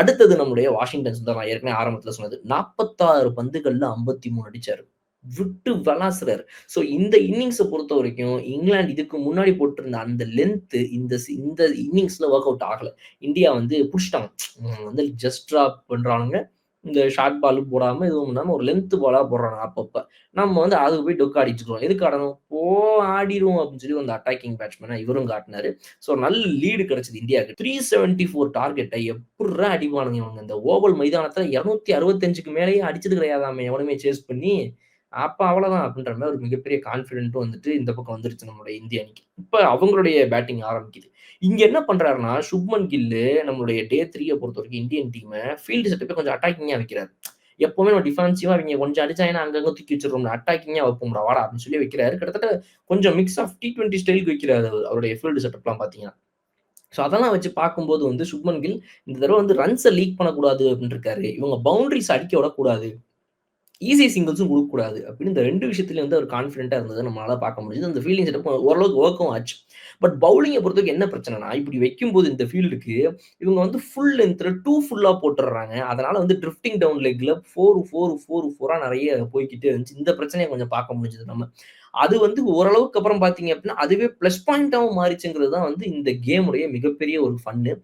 அடுத்தது நம்முடைய வாஷிங்டன் சுந்தர், நான் ஏற்கனவே ஆரம்பத்தில சொன்னது. 46 பந்துகள்ல 53 அடிச்சாரு. விட்டு விளாசுறாரு. ஸோ இந்த இன்னிங்ஸ பொறுத்தவரைக்கும், இங்கிலாந்து இதுக்கு முன்னாடி போட்டிருந்த அந்த லென்த் இந்த இன்னிங்ஸ்ல வொர்க் அவுட் ஆகல. இந்தியா வந்து புடிச்சுட்டாங்க. வந்து ஜஸ்ட் டிராப் பண்றானுங்க. இந்த ஷார்ட் பாலும் போடாம, எதுவும் பண்ணாம ஒரு லென்த் பாலா போடுறாங்க அப்பப்ப. நம்ம வந்து அதுக்கு போய் டொக்கு ஆடிட்டு இருக்கோம். எதுக்கு ஆடணும்? ஆடிருவோம் அப்படின்னு சொல்லி அந்த அட்டாக்கிங் பேட்ஸ்மேனா இவரும் காட்டினாரு. ஸோ நல்ல லீடு கிடைச்சது இந்தியாவுக்கு. 374 டார்கெட்ட எப்புட்றா அடிப்பானுங்க இவனுங்க? இந்த ஓவல் மைதானத்துல 265க்கு மேலேயே அடிச்சது கிடையாதாமே எவனுமே சேஸ் பண்ணி. அப்ப அவ்வளதான் அப்படின்ற மாரி ஒரு மிகப்பெரிய கான்ஃபிடென்ட்டும் வந்துட்டு இந்த பக்கம் வந்துருச்சு நம்மளுடைய இந்திய அணிக்கு. இப்ப அவங்களுடைய பேட்டிங் ஆரம்பிக்குது. இங்க என்ன பண்றாருன்னா, சுப்மன் கில்லு நம்மளுடைய டே 3 பொறுத்தவரைக்கும் இந்தியன் டீம ஃபீல்டு செட்டப்பே கொஞ்சம் அட்டாக்கிங்கா வைக்கிறாரு. எப்பவுமே நம்ம டிஃபென்சிவா இவங்க கொஞ்சம் அடிச்சாங்கன்னா அங்கங்க தூக்கி வச்சுருவோம்ல. அட்டாக்கிங்கா வைப்போம்டா வாடா அப்படின்னு சொல்லி வைக்கிறாரு. கிட்டத்தட்ட கொஞ்சம் மிக்ஸ் ஆஃப் T20 ஸ்டைல்க்கு வைக்கிறாரு அவருடைய ஃபீல்டு செட்டப்லாம் பார்த்தீங்கன்னா. ஸோ அதெல்லாம் வச்சு பார்க்கும்போது வந்து சுப்மன் கில் இந்த தடவ வந்து ரன்ஸ லீக் பண்ணக்கூடாது அப்படின்னு இருக்காரு. இவங்க பவுண்டரீஸ் அடிக்க விடக்கூடாது. ஈஸி சிங்கிள்ஸும் குடுக்கக்கூடாது. அப்படின்னு இந்த 2 விஷயத்திலயும் வந்து அவர் கான்ஃபிடென்ட்டா இருந்தத நம்மளால பார்க்க முடியுது. அந்த ஃபீல்டிங் செட்டப் ஓரளவுக்கு வொர்க்கும் ஆச்சு. பட் பவுலிங்க பொறுத்தவரைக்கும் என்ன பிரச்சனைன்னா, இப்படி வைக்கும்போது இந்த ஃபீல்டுக்கு இவங்க வந்து ஃபுல் லென்த்ல 2 ஃபுல்லா போட்டுர்றாங்க. அதனால வந்து ட்ரிஃப்டிங் டவுன் லெக்ல 4, 4, 4, 4 நெறைய போய்க்கிட்டே இருந்துச்சு. இந்த பிரச்சனைய கொஞ்சம் பார்க்க முடிஞ்சது நம்ம. அது வந்து ஓரளவுக்கு அப்புறம் பார்த்தீங்க அப்படின்னா, அதுவே பிளஸ் பாயிண்ட்டாவும் மாறிச்சுங்கிறது தான் வந்து இந்த கேமுடைய மிகப்பெரிய ஒரு ஃபன்னு.